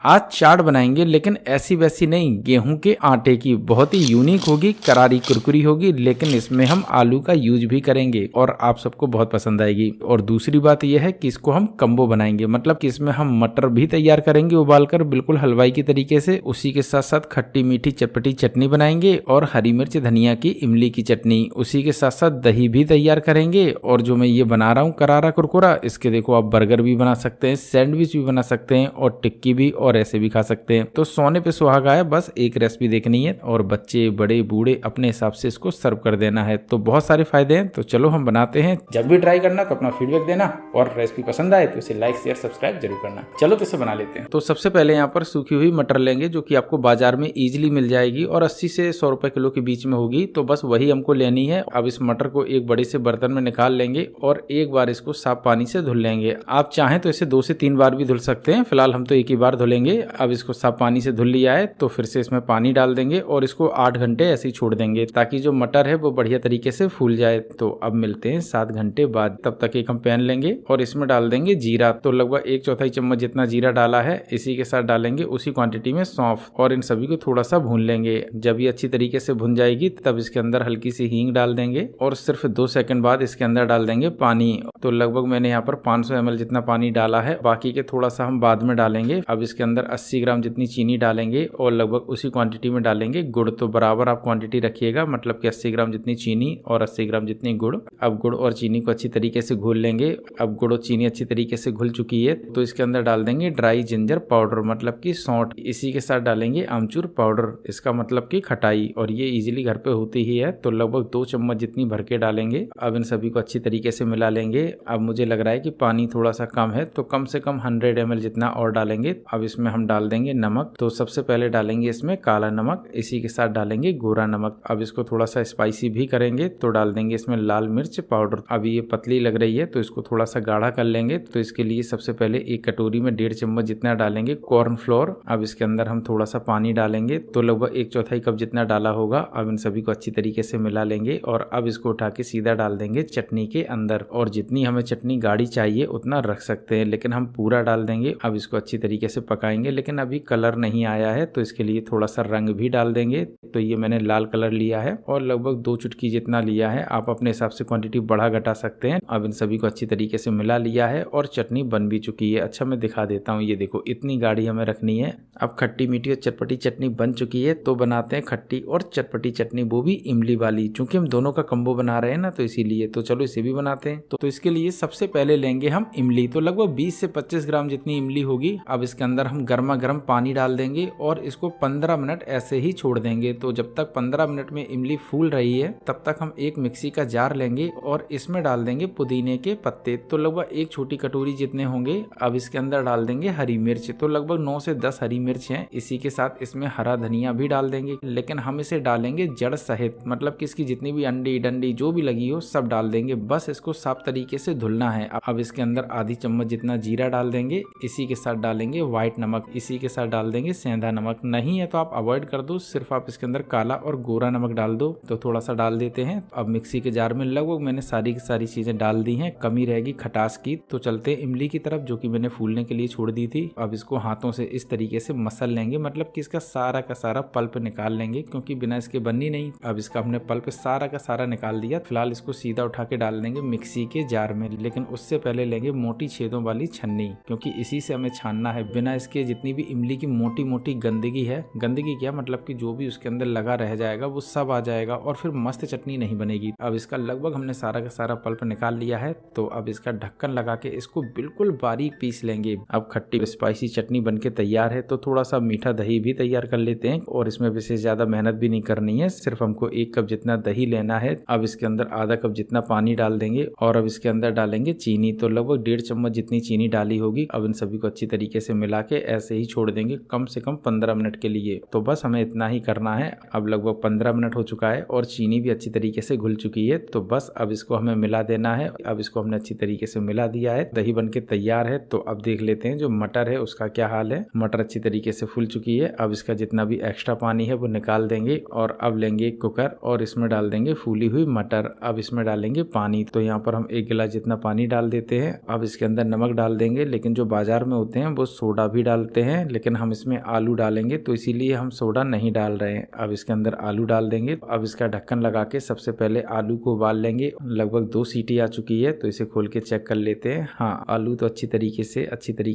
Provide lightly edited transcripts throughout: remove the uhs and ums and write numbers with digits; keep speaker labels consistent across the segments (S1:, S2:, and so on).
S1: आज चाट बनाएंगे लेकिन ऐसी वैसी नहीं, गेहूं के आटे की। बहुत ही यूनिक होगी, करारी कुरकुरी होगी, लेकिन इसमें हम आलू का यूज भी करेंगे और आप सबको बहुत पसंद आएगी। और दूसरी बात यह है कि इसको हम कम्बो बनाएंगे, मतलब कि इसमें हम मटर भी तैयार करेंगे उबालकर बिल्कुल हलवाई की तरीके से। उसी के साथ साथ खट्टी मीठी चटपटी चटनी बनाएंगे और हरी मिर्च धनिया की इमली की चटनी। उसी के साथ साथ दही भी तैयार करेंगे। और जो मैं ये बना रहा हूँ करारा कुरकुरा, इसके देखो आप बर्गर भी बना सकते हैं, सैंडविच भी बना सकते हैं और टिक्की भी और ऐसे भी खा सकते हैं। तो सोने पे सुहागा है, बस एक रेसिपी देखनी है और बच्चे बड़े बूढ़े अपने हिसाब से इसको सर्व कर देना है। तो बहुत सारे फायदे हैं। तो चलो हम बनाते हैं। जब भी ट्राई करना तो अपना फीडबैक देना और रेसिपी पसंद आए तो इसे लाइक शेयर सब्सक्राइब जरूर करना। चलो तो इसे बना लेते हैं। तो सबसे पहले यहाँ पर सूखी हुई मटर लेंगे जो कि आपको बाजार में इजीली मिल जाएगी और 80 से 100 रुपए किलो के बीच में होगी। तो बस वही हमको लेनी है। अब इस मटर को एक बड़े से बर्तन में निकाल लेंगे और एक बार इसको साफ पानी से धुल लेंगे। आप चाहें तो इसे 2 से 3 बार भी धुल सकते हैं, फिलहाल हम तो एक ही बार धुलेंगे। अब इसको साफ पानी से धुल लिया है तो फिर से इसमें पानी डाल देंगे और इसको 8 घंटे ऐसे ही छोड़ देंगे ताकि जो मटर है वो बढ़िया तरीके से फूल जाए। तो अब मिलते हैं 7 घंटे बाद। तब तक एक हम पैन लेंगे और इसमें डाल देंगे जीरा। तो लगभग 1/4 चम्मच जितना जीरा डाला है। इसी के साथ डालेंगे उसी क्वांटिटी में सौंफ और इन सभी को थोड़ा सा भून लेंगे। जब ये अच्छी तरीके से भुन जाएगी तब इसके अंदर हल्की सी हींग डाल देंगे और सिर्फ 2 सेकंड बाद इसके अंदर डाल देंगे पानी। तो लगभग मैंने यहाँ पर 500 ml जितना पानी डाला है, बाकी के थोड़ा सा हम बाद में डालेंगे। अब इसके अंदर 80 ग्राम जितनी चीनी डालेंगे और लगभग उसी क्वांटिटी में डालेंगे गुड़। तो बराबर आप क्वांटिटी रखिएगा, मतलब कि 80 ग्राम जितनी चीनी और 80 ग्राम जितनी गुड़। अब गुड़ और चीनी को अच्छी तरीके से घोल लेंगे। अब गुड़ और चीनी अच्छी तरीके से घुल चुकी है तो इसके अंदर डाल देंगे ड्राई जिंजर पाउडर, मतलब कि सौंठ। इसी के साथ डालेंगे आमचूर पाउडर, इसका मतलब कि खटाई, और ये इजीली घर पे होती ही है। तो लगभग 2 चम्मच जितनी भर के डालेंगे। अब इन सभी को अच्छी तरीके से मिला लेंगे। अब मुझे लग रहा है कि पानी थोड़ा सा कम है तो कम से कम 100 ml जितना और डालेंगे। अब इसमें हम डाल देंगे नमक। तो सबसे पहले डालेंगे इसमें काला नमक, इसी के साथ डालेंगे गोरा नमक। अब इसको थोड़ा सा स्पाइसी भी करेंगे तो डाल देंगे इसमें लाल मिर्च पाउडर। अब ये पतली लग रही है तो इसको थोड़ा सा गाढ़ा कर लेंगे। तो इसके लिए सबसे पहले एक कटोरी में 1.5 चम्मच जितना डालेंगे कॉर्न फ्लोर। अब इसके अंदर हम थोड़ा सा पानी डालेंगे तो लगभग 1/4 कप जितना डाला होगा। अब इन सभी को अच्छी तरीके से मिला लेंगे और अब इसको उठा के सीधा डाल देंगे चटनी के अंदर। और जितनी हमें चटनी गाढ़ी चाहिए उतना रख सकते हैं, लेकिन हम पूरा डाल देंगे। अब इसको अच्छी तरीके से पकाएंगे, लेकिन अभी कलर नहीं आया है तो इसके लिए थोड़ा सा रंग भी डाल देंगे। तो ये मैंने लाल कलर लिया है और लगभग 2 चुटकी जितना लिया है। आप अपने हिसाब से क्वांटिटी बढ़ा घटा सकते हैं। अब इन सभी को अच्छी तरीके से मिला लिया है और चटनी बन भी चुकी है। अच्छा मैं दिखा देता हूँ, ये देखो इतनी गाढ़ी हमें रखनी है। अब खट्टी मीठी और चटपटी चटनी बन चुकी है तो बनाते हैं खट्टी और चटपटी चटनी, वो भी इमली वाली। चूंकि हम दोनों का कम्बो बना रहे हैं ना तो इसीलिए। तो चलो इसे भी बनाते हैं। तो इसके लिए सबसे पहले लेंगे हम इमली। तो लगभग 20 से 25 ग्राम जितनी इमली होगी। अब इसके अंदर हम गर्मा गर्म पानी डाल देंगे और इसको 15 मिनट ऐसे ही छोड़ देंगे। तो जब तक 15 मिनट में इमली फूल रही है तब तक हम एक मिक्सी का जार लेंगे और इसमें डाल देंगे पुदीने के पत्ते। तो लगभग 1 छोटी कटोरी जितने होंगे। अब इसके अंदर डाल देंगे हरी मिर्च। तो लगभग 9 से 10 हरी मिर्च है। इसी के साथ इसमें हरा धनिया भी डाल देंगे, लेकिन हम इसे डालेंगे जड़ सहित, मतलब कि इसकी जितनी भी अंडी डंडी जो भी लगी हो सब डाल देंगे। बस इसको साफ तरीके से धुलना है। अब इसके अंदर आधी चम्मच जितना जीरा डाल देंगे। इसी के साथ डालेंगे व्हाइट नमक। इसी के साथ डाल देंगे सेंधा नमक। नहीं है तो आप अवॉइड कर दो, सिर्फ आप इसके अंदर काला और गोरा नमक डाल दो। तो थोड़ा सा डाल देते हैं। अब मिक्सी के जार में लगभग मैंने सारी की सारी चीजें डाल दी हैं। कमी रहेगी खटास की। तो चलते हैं इमली की तरफ जो कि मैंने फूलने के लिए छोड़ दी थी। अब इसको हाथों से इस तरीके से मसल लेंगे, मतलब कि इसका सारा का सारा पल्प निकाल लेंगे, क्योंकि बिना इसके बननी नहीं। अब इसका हमने पल्प सारा का सारा निकाल दिया। फिलहाल इसको सीधा उठा के डाल देंगे मिक्सी के जार में, लेकिन उससे पहले लेंगे मोटी छेदों वाली छन्नी, क्योंकि इसी से हमें छानना है। बिना इसके जितनी भी इमली की मोटी मोटी गंदगी है, गंदगी क्या मतलब कि जो भी उसके अंदर लगा रह जाएगा वो सब आ जाएगा और फिर मस्त चटनी नहीं बनेगी। अब इसका लगभग हमने सारा का सारा पल्प निकाल लिया है। तो अब इसका ढक्कन लगा के इसको बिल्कुल बारीक पीस लेंगे। अब खट्टी स्पाइसी चटनी बनके तैयार है। तो थोड़ा सा मीठा दही भी तैयार कर लेते हैं और इसमें विशेष ज्यादा मेहनत भी नहीं करनी है, सिर्फ हमको 1 कप जितना दही लेना है। अब इसके अंदर आधा कप जितना पानी डाल देंगे और अब इसके अंदर डालेंगे चीनी। तो लगभग 1.5 चम्मच जितनी चीनी डाली होगी। अब इन सभी को अच्छी तरीके से मिला के ऐसे ही छोड़ देंगे कम से कम 15 मिनट के लिए। तो बस हमें इतना ही करना है। अब लगभग 15 मिनट हो चुका है और चीनी भी अच्छी तरीके से घुल चुकी है। तो बस अब इसको हमें मिला देना है। अब इसको हमने अच्छी तरीके से मिला दिया है, दही बनके तैयार है। तो अब देख लेते हैं जो मटर है उसका क्या हाल है। मटर अच्छी तरीके से फूल चुकी है। अब इसका जितना भी एक्स्ट्रा पानी है वो निकाल देंगे और अब लेंगे एक कुकर और इसमें डाल देंगे फूली हुई मटर। अब इसमें डालेंगे पानी। तो यहाँ पर हम 1 गिलास जितना पानी डाल देते हैं। अब इसके अंदर नमक डाल देंगे, लेकिन जो बाजार में होते हैं वो सोडा भी डालते हैं, लेकिन हम इसमें आलू डालेंगे तो इसीलिए हम सोडा नहीं डाल रहे हैं। अब इसके अंदर आलू डाल देंगे। अब इसका ढक्कन लगा के सबसे पहले आलू को उबाल लेंगे। लगभग 2 सीटी आ चुकी है तो इसे खोल के चेक कर लेते हैं। हाँ, आलू तो अच्छी तरीके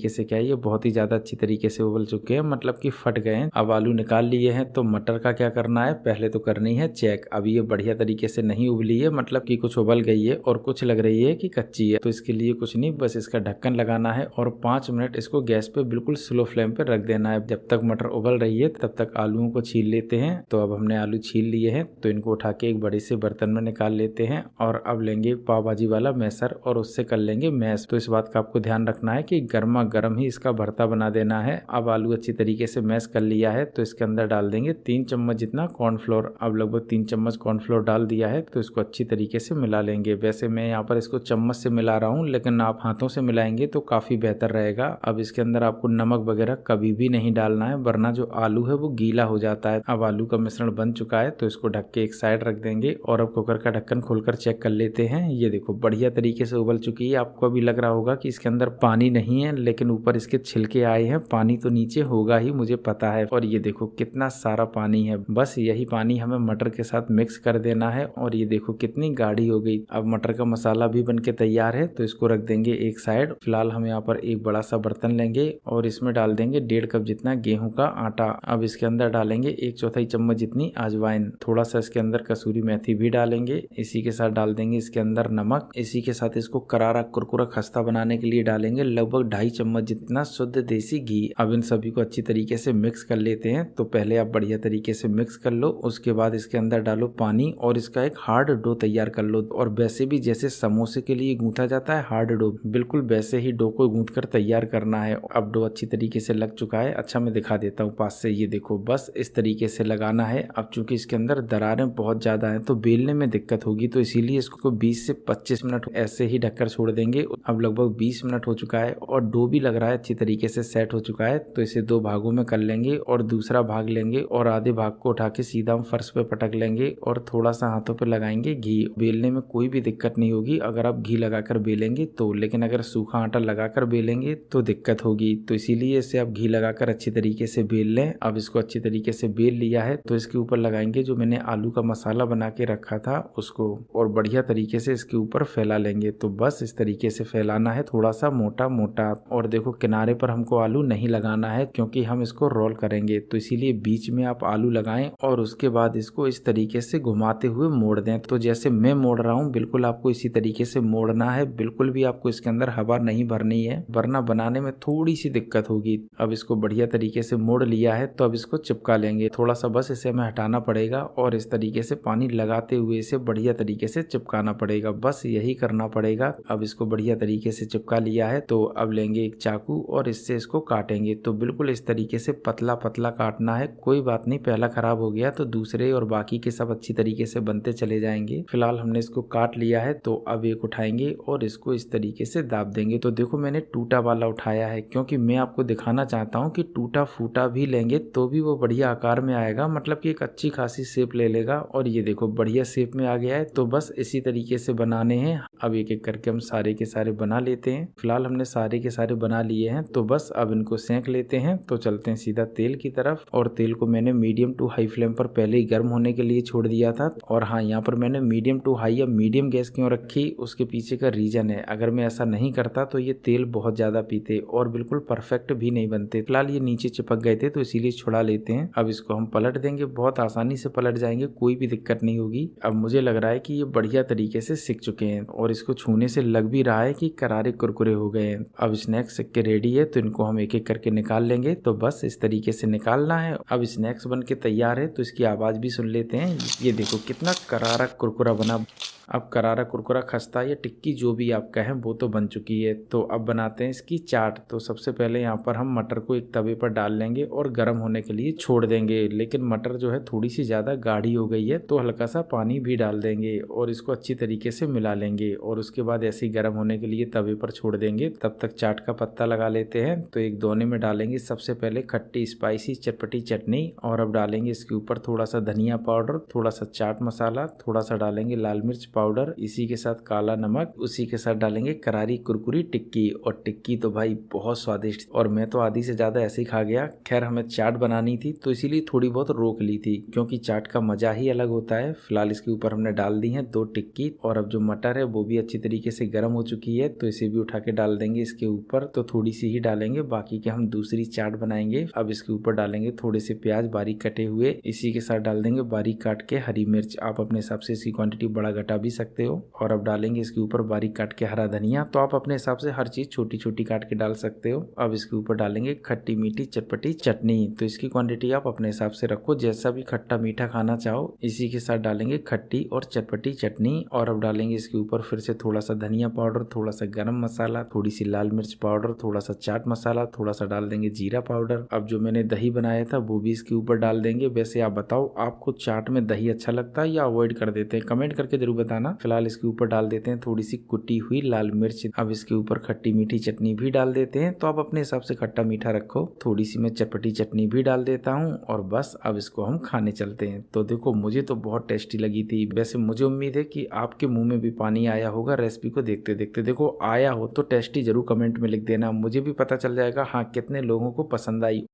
S1: से क्या है, ये बहुत ही ज्यादा अच्छी तरीके से उबल चुके हैं, मतलब कि फट गए हैं। अब आलू निकाल लिए हैं तो मटर का क्या करना है, पहले तो करनी है चेक। अब ये बढ़िया तरीके से नहीं उबली है, मतलब कि कुछ उबल गई है और कुछ लग रही है कि कच्ची है। तो इसके लिए कुछ नहीं, बस इसका ढक्कन लगाना है और 5 मिनट इसको गैस पे बिल्कुल स्लो फ्लेम पे रख देना है। जब तक मटर उबल रही है तब तक आलूओं को छील लेते हैं। तो अब हमने आलू छील लिए हैं तो इनको उठा के एक बड़े से बर्तन में निकाल लेते हैं और अब लेंगे पाव भाजी वाला मैसर और उससे कर लेंगे मैश। तो इस बात का आपको ध्यान रखना है कि गर्मा गर्म ही इसका भरता बना देना है। अब आलू अच्छी तरीके से मैश कर लिया है तो इसके अंदर डाल देंगे 3 चम्मच जितना कॉर्नफ्लोर। अब लगभग 3 चम्मच कॉर्नफ्लोर डाल दिया है तो इसको अच्छी तरीके से मिला लेंगे। वैसे मैं यहाँ पर इसको चम्मच से मिला रहा हूँ, लेकिन आप हाथों से मिलाएंगे तो काफी बेहतर रहेगा। अब इसके अंदर आपको नमक वगैरह कभी भी नहीं डालना है, वरना जो आलू है वो गीला हो जाता है। अब आलू का मिश्रण बन चुका है तो इसको ढक के एक साइड रख देंगे और अब कुकर का ढक्कन खोलकर चेक कर लेते हैं। ये देखो बढ़िया तरीके से उबल चुकी है। आपको अभी लग रहा होगा कि इसके अंदर पानी नहीं है, लेकिन ऊपर इसके छिलके आए हैं, पानी तो नीचे होगा ही, मुझे पता है। और ये देखो कितना सारा पानी है। बस यही पानी हमें मटर के साथ मिक्स कर देना है और ये देखो कितनी गाढ़ी हो गई। अब मटर का मसाला भी बनके तैयार है तो इसको रख देंगे एक साइड। फिलहाल हम यहाँ पर एक बड़ा सा बर्तन लेंगे और इसमें डाल देंगे 1.5 कप जितना गेहूं का आटा। अब इसके अंदर डालेंगे 1/4 चम्मच जितनी अजवाइन। थोड़ा सा इसके अंदर कसूरी मेथी भी डालेंगे। इसी के साथ डाल देंगे इसके अंदर नमक। इसी के साथ इसको करारा कुरकुरा खस्ता बनाने के लिए डालेंगे लगभग 2.5 चम्मच जितना शुद्ध देसी घी। अब इन सभी को अच्छी तरीके से मिक्स कर लेते हैं। तो पहले आप बढ़िया तरीके से मिक्स कर लो, उसके बाद इसके अंदर डालो पानी और इसका एक हार्ड डो तैयार कर लो। और वैसे भी जैसे समोसे के लिए गूंथा जाता है हार्ड डो, बिल्कुल वैसे ही डो को गूंथ कर तैयार करना है। अब डो अच्छी तरीके से लग चुका है। अच्छा मैं दिखा देता हूँ पास से, ये देखो बस इस तरीके से लगाना है। अब चूंकि इसके अंदर दरारें बहुत ज्यादा हैं तो बेलने में दिक्कत होगी, तो इसीलिए इसको 20 से 25 मिनट ऐसे ही ढककर छोड़ देंगे। अब लगभग 20 मिनट हो चुका है और डो भी लग रहा है अच्छी तरीके से सेट हो चुका है। तो इसे 2 भागों में कर लेंगे और दूसरा भाग लेंगे और आधे भाग को उठा के सीधा हम फर्श पे पटक लेंगे और थोड़ा सा हाथों पे लगाएंगे घी। बेलने में कोई भी दिक्कत नहीं होगी अगर आप घी लगाकर बेलेंगे तो, लेकिन अगर सूखा आटा लगाकर बेलेंगे तो दिक्कत होगी। तो इसीलिए इसे आप घी लगाकर अच्छी तरीके से बेल लें। अब इसको अच्छी तरीके से बेल लिया है तो इसके ऊपर लगाएंगे जो मैंने आलू का मसाला बना के रखा था उसको और बढ़िया तरीके से इसके ऊपर फैला लेंगे। तो बस इस तरीके से फैलाना है, थोड़ा सा मोटा मोटा। और देखो किनारे पर हमको आलू नहीं लगाना है क्योंकि हम इसको रोल करेंगे, तो इसीलिए बीच में आप आलू लगाएं और उसके बाद इसको इस तरीके से घुमाते हुए मोड़ दें। तो जैसे मैं मोड़ रहा हूँ बिल्कुल आपको इसी तरीके से मोड़ना है। बिल्कुल भी आपको इसके अंदर हवा नहीं भरनी है, वरना बनाने में थोड़ी सी दिक्कत होगी। अब इसको बढ़िया तरीके से मोड़ लिया है तो अब इसको चिपका लेंगे। थोड़ा सा बस इसे हमें हटाना पड़ेगा और इस तरीके से पानी लगाते हुए इसे बढ़िया तरीके से चिपकाना पड़ेगा। बस यही करना पड़ेगा। अब इसको बढ़िया तरीके से चिपका लिया है तो अब लेंगे एक चाकू और इससे इसको काटेंगे। तो बिल्कुल इस तरीके से पतला पतला काटना है। कोई बात नहीं, पहला खराब हो गया तो दूसरे और बाकी के सब अच्छी तरीके से बनते चले जाएंगे। फिलहाल हमने इसको काट लिया है तो अब एक उठाएंगे और इसको इस तरीके से दाब देंगे। तो देखो मैंने टूटा वाला उठाया है क्योंकि मैं आपको दिखाना चाहता हूँ कि टूटा फूटा भी लेंगे तो भी वो बढ़िया आकार में आएगा, मतलब कि एक अच्छी खासी शेप ले लेगा। और ये देखो बढ़िया शेप में आ गया है। तो बस इसी तरीके से बनाने हैं। अब एक एक करके हम सारे के सारे बना लेते हैं। फिलहाल हमने सारे के सारे बना लिए हैं तो बस अब इनको सेंक लेते हैं। तो चलते हैं सीधा तेल की तरफ और तेल को मैंने मीडियम टू हाई फ्लेम पर पहले ही गर्म होने के लिए छोड़ दिया था। और हाँ, यहाँ पर मैंने मीडियम टू हाई या मीडियम गैस क्यों रखी, उसके पीछे का रीजन है। अगर मैं ऐसा नहीं करता तो ये तेल बहुत ज्यादा पीते और बिल्कुल परफेक्ट भी नहीं बनते। फिलहाल ये नीचे चिपक गए थे तो इसीलिए छुड़ा लेते हैं। अब इसको हम पलट देंगे, बहुत आसानी से पलट जाएंगे, कोई भी दिक्कत नहीं होगी। अब मुझे लग रहा है कि ये बढ़िया तरीके से सिक चुके हैं और इसको छूने से लग भी रहा है कि करारे कुरकुरे हो गए हैं। अब स्नैक्स सिक के रेडी है तो इनको हम एक एक करके निकाल लेंगे। तो बस इस तरीके से निकालना है। अब स्नैक्स बन के तैयार है तो इसकी आवाज भी सुन लेते हैं। ये देखो कितना करारा कुरकुरा बना। अब करारा कुरकुरा खस्ता या टिक्की जो भी आप कहें वो तो बन चुकी है। तो अब बनाते हैं इसकी चाट। तो सबसे पहले यहाँ पर हम मटर को एक तवे पर डाल लेंगे और गर्म होने के लिए छोड़ देंगे। लेकिन मटर जो है थोड़ी सी ज़्यादा गाढ़ी हो गई है तो हल्का सा पानी भी डाल देंगे और इसको अच्छी तरीके से मिला लेंगे और उसके बाद ऐसे ही गर्म होने के लिए तवे पर छोड़ देंगे। तब तक चाट का पत्ता लगा लेते हैं। तो एक दोने में डालेंगे सबसे पहले खट्टी स्पाइसी चटपटी चटनी और अब डालेंगे इसके ऊपर थोड़ा सा धनिया पाउडर, थोड़ा सा चाट मसाला, थोड़ा सा डालेंगे लाल मिर्च पाउडर, इसी के साथ काला नमक, उसी के साथ डालेंगे करारी कुरकुरी टिक्की। और टिक्की तो भाई बहुत स्वादिष्ट, और मैं तो आधी से ज्यादा ऐसे ही खा गया। खैर हमें चाट बनानी थी तो इसीलिए थोड़ी बहुत रोक ली थी, क्योंकि चाट का मजा ही अलग होता है। फिलहाल इसके ऊपर हमने डाल दी है 2 टिक्की, और अब जो मटर है वो भी अच्छी तरीके से गर्म हो चुकी है, तो इसे भी उठा के डाल देंगे इसके ऊपर। तो थोड़ी सी ही डालेंगे, बाकी के हम दूसरी चाट बनाएंगे। अब इसके ऊपर डालेंगे थोड़े से प्याज बारीक कटे हुए, इसी के साथ डाल देंगे बारीक काट के हरी मिर्च। आप अपने हिसाब से इसकी क्वांटिटी बड़ा घटा भी सकते हो। और अब डालेंगे इसके ऊपर बारीक काट के हरा धनिया। तो आप अपने हिसाब से हर चीज छोटी छोटी काट के डाल सकते हो। अब इसके ऊपर डालेंगे खट्टी मीठी चटपटी चटनी। तो इसकी क्वांटिटी आप अपने हिसाब से रखो, जैसा भी खट्टा मीठा खाना चाहो। इसी के साथ डालेंगे खट्टी और चटपटी चटनी। और अब डालेंगे इसके ऊपर फिर से थोड़ा सा धनिया पाउडर, थोड़ा सा गरम मसाला, थोड़ी सी लाल मिर्च पाउडर, थोड़ा सा चाट मसाला, थोड़ा सा डाल देंगे जीरा पाउडर। अब जो मैंने दही बनाया था वो भी इसके ऊपर डाल देंगे। वैसे आप बताओ, आपको चाट में दही अच्छा लगता है या अवॉइड कर देते हैं? कमेंट करके जरूर बताना। फिलहाल इसके ऊपर डाल देते हैं थोड़ी सी कुटी हुई लाल मिर्च। अब इसके ऊपर खट्टी मीठी चटनी भी डाल देते हैं। तो आप अपने हिसाब से खट्टा मीठा रखो। थोड़ी सी मैं चटपटी चटनी भी डाल देता हूँ, और बस अब इसको हम खाने चलते हैं। तो देखो, मुझे तो बहुत टेस्टी लगी थी। वैसे मुझे उम्मीद है कि आपके मुंह में भी पानी आया होगा रेसिपी को देखते देखते। देखो, आया हो तो टेस्टी जरूर कमेंट में लिख देना, मुझे भी पता चल जाएगा हाँ कितने लोगों को पसंद आई।